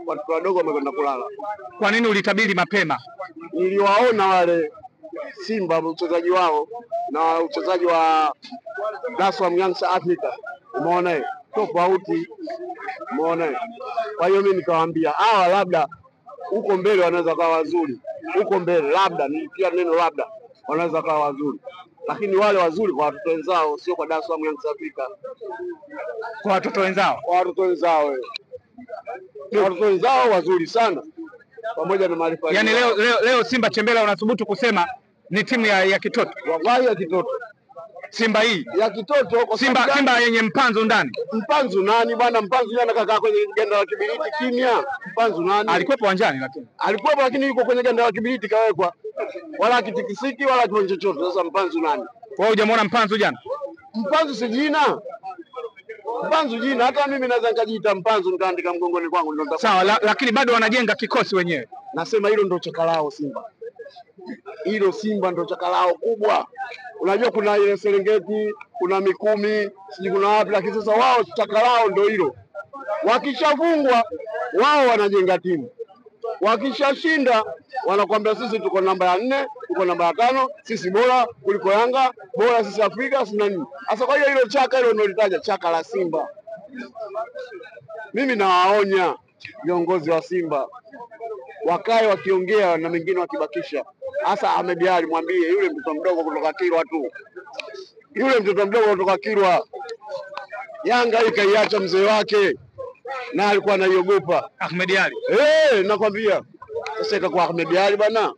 watoto wadogo wamekwenda kulala. Kwa nini ulitabiri mapema? Niliwaona wale Simba mchezaji wao na uchezaji wa Dar es Salaam Young Africa, umeona tofauti, umeona. Kwa hiyo mimi nikawaambia hawa labda huko mbele wanaweza kuwa wazuri, huko mbele labda, nilitia neno labda, wanaweza kuwa wazuri, lakini wale wazuri kwa watoto wenzao, sio kwa Dar es Salaam Young Africa. Kwa watoto wenzao, watoto wenzao wazuri sana pamoja na maarifa. Yani leo Simba Chembela unathubutu kusema ni timu ya kitoto? Wallahi ya kitoto. Simba hii ya kitoto kwa Simba yenye mpanzu ndani. Mpanzu nani bwana? Mpanzu jana kakaa kwenye ganda la kibiriti kimya. Mpanzu nani? Alikuwepo uwanjani lakini yuko kwenye ganda la kibiriti kawekwa. Wala kitikisiki wala kitu chochote. Sasa Mpanzu nani? Wewe hujamwona Mpanzu jana? Mpanzu si jina. Mpanzu jina, hata mimi naweza nikajiita Mpanzu nikaandika mgongoni kwangu ndio. Sawa, lakini bado wanajenga kikosi wenyewe. Nasema hilo ndio chakalao Simba. Hilo Simba ndio chakalao kubwa. Unajua kuna ile Serengeti, kuna Mikumi, siji kuna wapi, lakini sasa wao chakalao ndio hilo. Wakishafungwa wao wanajenga timu. Wakishashinda wanakuambia sisi tuko namba ya 4, tuko namba ya 5, sisi bora kuliko Yanga, bora sisi Afrika, sina nini. Sasa kwa hiyo hilo chaka hilo nilitaja chaka la Simba. Mimi nawaonya viongozi wa Simba wakae wakiongea na mengine wakibakisha. Hasa Ahmed Ali, mwambie yule mtoto mdogo kutoka Kilwa tu. Yule mtoto mdogo kutoka Kilwa. Yanga ikaiacha mzee wake na alikuwa anaiogopa Ahmed Ali. Nakwambia. Sasa ikakuwa Ahmed Ali bana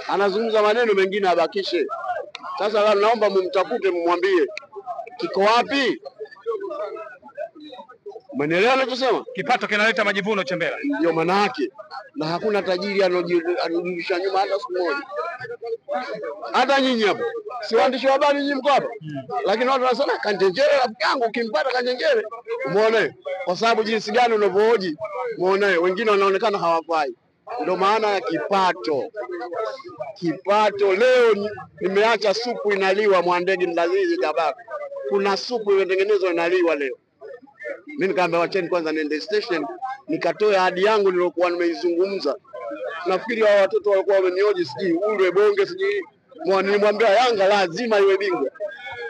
anazungumza maneno mengine abakishe. Sasa naomba mumtafute mumwambie kiko wapi? Umeelewa ninachosema? Kipato kinaleta majivuno Chembela. Ndio maana yake. Na hakuna tajiri anojirudisha nyuma hata siku moja. Hata nyinyi hapo. Si waandishi wa habari nyinyi mko hapa. Lakini watu wanasema Kanjenjere rafiki yangu, ukimpata Kanjenjere, umeona? Kwa sababu jinsi gani unavyohoji, umeona wengine wanaonekana hawafai. Ndio maana ya kipato. Kipato leo nimeacha supu inaliwa Mwandegi Mlazizi Jabari. Kuna supu imetengenezwa inaliwa leo. Mimi nikamwambia wacheni kwanza niende station nikatoe ahadi yangu nilokuwa nimeizungumza. Nafikiri hao watoto walikuwa wamenioji siji ule bonge siji. Nilimwambia Yanga lazima iwe bingwa.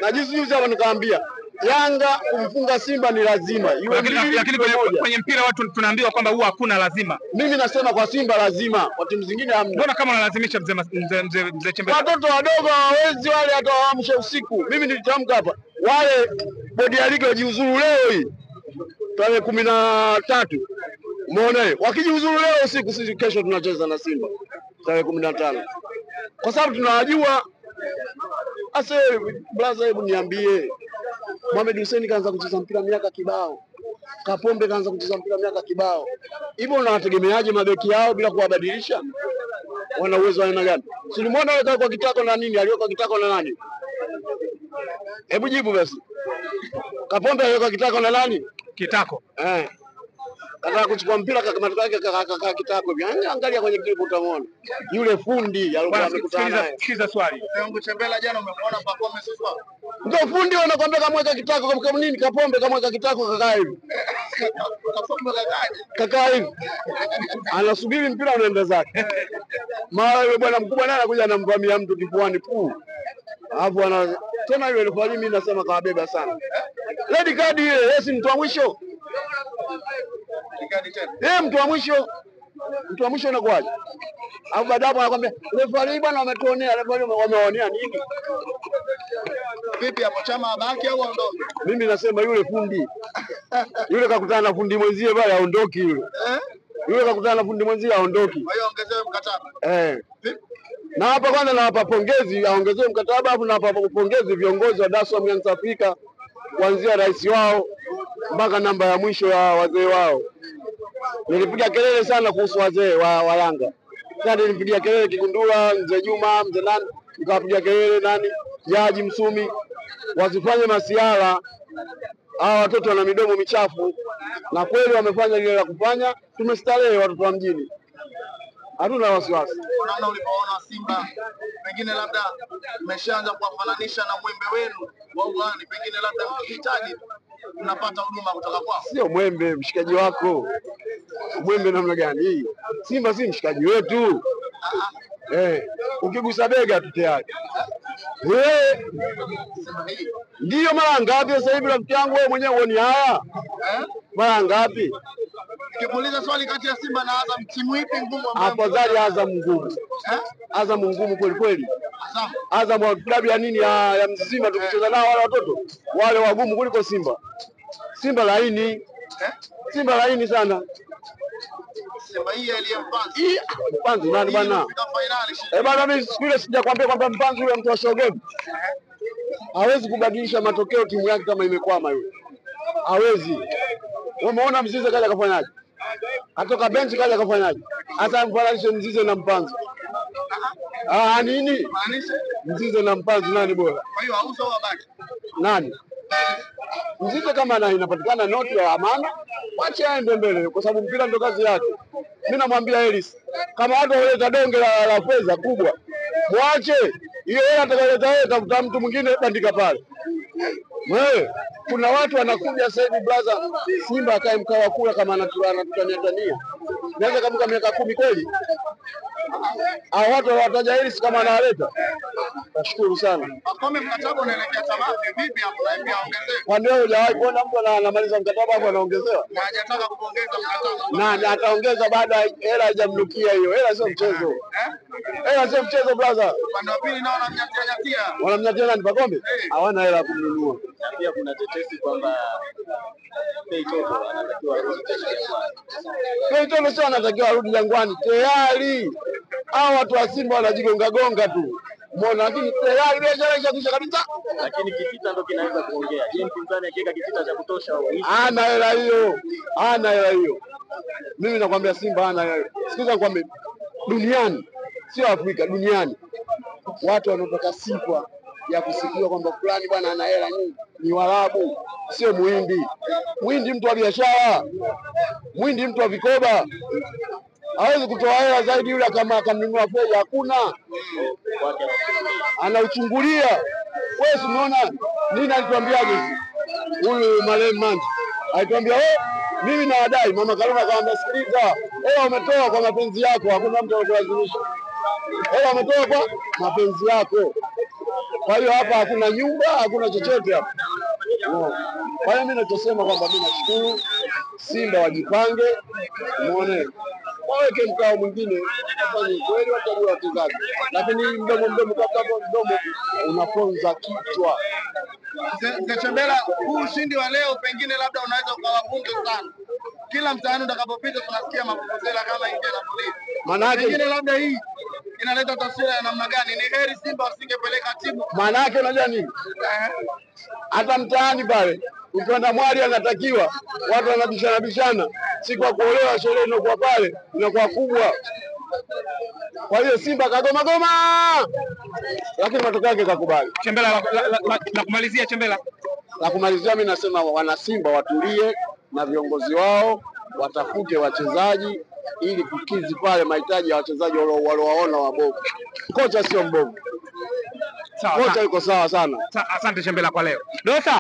Na juzi hapa nikamwambia Yanga kumfunga Simba ni lazima. Lakini kwenye mpira watu tunaambiwa kwamba huwa hakuna lazima. Mimi nasema kwa Simba lazima, kwa timu zingine hamna. Mbona kama unalazimisha mzee Chembela? Watoto wadogo hawawezi wale hata waamshe usiku. Mimi nilitamka hapa. Wale bodi ya ligi wajiuzuru leo hii. Tarehe 13. Umeona? Wakijiuzuru leo usiku sisi kesho tunacheza na Simba. Tarehe 15. Kwa sababu tunawajua. Asa blaza, hebu niambie. Mohamed Hussein kaanza kucheza mpira miaka kibao. Kapombe kaanza kucheza mpira miaka kibao. Hivyo unawategemeaje mabeki yao bila kuwabadilisha? Wana uwezo wa aina gani? Tulimwona yeye kwa kitako na nini? Aliweka kitako na nani? Hebu jibu basi. Kapombe aliweka kitako na nani? Kitako. Anataka kuchukua mpira kama yake kaka kitako hivi. Angalia kwenye clip utamwona. Yule fundi alikuwa amekutana naye. Sikiza swali. Mungu Chembela jana umemwona performance sasa. Ndio fundi wanakuambia kamweka kitako kama nini? Kapombe kamweka kitako kakaa hivi. Kapombe kakaje? Kakaa hivi. Anasubiri mpira unaenda zake. Mara yule bwana mkubwa naye anakuja anamvamia mtu kifuani puu. Alafu tena yule refa mimi nasema kawabeba sana. Red card ile, yeye si mtu wa mwisho. Mtu wa mwisho. Mtu wa mwisho unakuaje? Au baadaye anakuambia refa bwana wametuonea, refa wameonea nini? Vipi hapo Chama abaki au aondoke? Mimi nasema yule fundi. Yule kakutana na fundi mwenzie pale aondoki yule. Yule kakutana na fundi mwenzie aondoki. Kwa hiyo ongezewe mkataba. Na hapa kwanza nawapa pongezi, aongezewe mkataba, hapo nawapa pongezi viongozi wa Dar es Salaam Young Africa kuanzia rais wao mpaka namba ya mwisho ya wazee wao. Nilipiga kelele sana kuhusu wazee wa Yanga. Sasa nilipiga kelele Kigundula, Mzee Juma, Mzee nani, nikapiga kelele nani, Jaji Msumi, wasifanye masiara. Hawa watoto wana midomo michafu na kweli wamefanya lile la kufanya, tumestarehe watoto wa mjini. Hatuna wasiwasi. Unaona ulipoona Simba pengine labda mmeshaanza kuwafananisha na mwembe wenu wa ugani, pengine labda mkihitaji mnapata huduma kutoka kwao. Sio mwembe, mshikaji wako. Mwembe namna gani hii? Simba si mshikaji wetu. Ukigusa bega tu tayari. Wewe ndio mara ngapi sasa hivi rafiki yangu wewe mwenyewe uoni haya? Mara ngapi? Nikiuliza swali kati ya Simba na Azam, timu ipi ngumu? Afadhali Azam ngumu. Azam ngumu kweli kweli. Azam wa klabu ya nini ya Mzizima tukicheza nao wale watoto wale wagumu kuliko Simba. Simba laini. Simba laini sana. Simba hii aliyempanza. Mpanzu nani bwana? Bwana mimi siku ile sijakwambia kwamba Mpanzu yule mtu wa shogemu. Hawezi kubadilisha matokeo timu yake kama imekwama yule. Hawezi. Umeona Mzize kaja kafanyaje? Atoka benchi kaja kafanyaje? Hata mfananishe Mzize na Mpanzu. Nini? Mzize na Mpanzu nani bora? Kwa hiyo auzo au abaki? Nani? Mzize kama inapatikana noti ya amana, wache aende mbele kwa sababu mpira ndio kazi yake. Mimi namwambia Ellis, kama watu waleta donge la fedha kubwa, mwache. Hiyo hela atakayoleta yeye tafuta mtu mwingine bandika pale. Wewe, kuna watu wanakuja sasa hivi brother, Simba akae mkao wa kula kama anatutania. Naweza kama miaka 10 kweli. Hao watu wataja Ellis kama analeta. Nashukuru sana. Akome mkataba unaelekea tamati vipi hapo na pia ongezeke? Kwa nini hujawahi kuona mtu anamaliza mkataba hapo anaongezewa? Na hajataka kuongeza mkataba. Nani ataongeza baada ya hela haijamnukia hiyo? Hela sio mchezo. Hela sio mchezo brother. Upande wa pili nao wanamnyatia. Wanamnyatia nani Pacome? Hawana hela kumnunua. Na pia kuna tetesi kwamba Feitoto anatakiwa arudi Jangwani. Feitoto sio anatakiwa arudi Jangwani. Tayari hao watu wa Simba wanajigonga gonga tu. Umeona, lakini tayari biashara ishakwisha kabisa. Lakini Kitita ndo kinaweza kuongea. Je, mpinzani akiweka Kitita cha kutosha au hivi? Hana hela hiyo. Hana hela hiyo. Mimi nakwambia Simba hana hela. Sikiza nikwambie, duniani sio Afrika, duniani watu wanaotoka sifa ya kusikiwa kwamba fulani bwana ana hela nyingi ni Waarabu, sio Muhindi. Muhindi mtu wa biashara, Muhindi mtu wa vikoba. Hawezi kutoa hela zaidi yule kama akamnunua fedha, hakuna. Anauchungulia. Wewe unaona nini alituambiaje? Huyu Malem alituambia mimi nawadai. Mama Karuma akamwambia sikiliza, hela umetoa kwa mapenzi yako, hakuna mtu anakulazimisha. Hela umetoa kwa mapenzi yako. Kwa hiyo hapa hakuna nyumba, hakuna chochote hapa. Kwa hiyo mimi nachosema kwamba mimi nashukuru Simba wajipange, muone waweke mkao mwingine, wafanye kweli, watajua wachezaji, lakini mdomo kabla mdomo unaponza kichwa. Chembela, huu ushindi wa leo pengine labda unaweza ukawabunge sana. Kila mtaani utakapopita tunasikia mapokezela kama India na polisi. Maana yake pengine labda hii inaleta taswira ya namna gani? Ni heri Simba wasingepeleka timu. Maana yake unajua nini? Hata mtaani pale ukiona mwali anatakiwa, watu wanabishana, siku ya kuolewa sherehe inakuwa pale inakuwa kubwa. Kwa hiyo Simba kagoma, lakini matokeo yake kakubali. Chembela, la kumalizia Chembela. La kumalizia mimi nasema wana Simba watulie na viongozi wao watafute wachezaji ili kukizi pale mahitaji ya wachezaji waliowaona wabovu. Kocha sio mbovu. Kocha yuko sawa sana. Asante Chembela kwa leo. Dosa.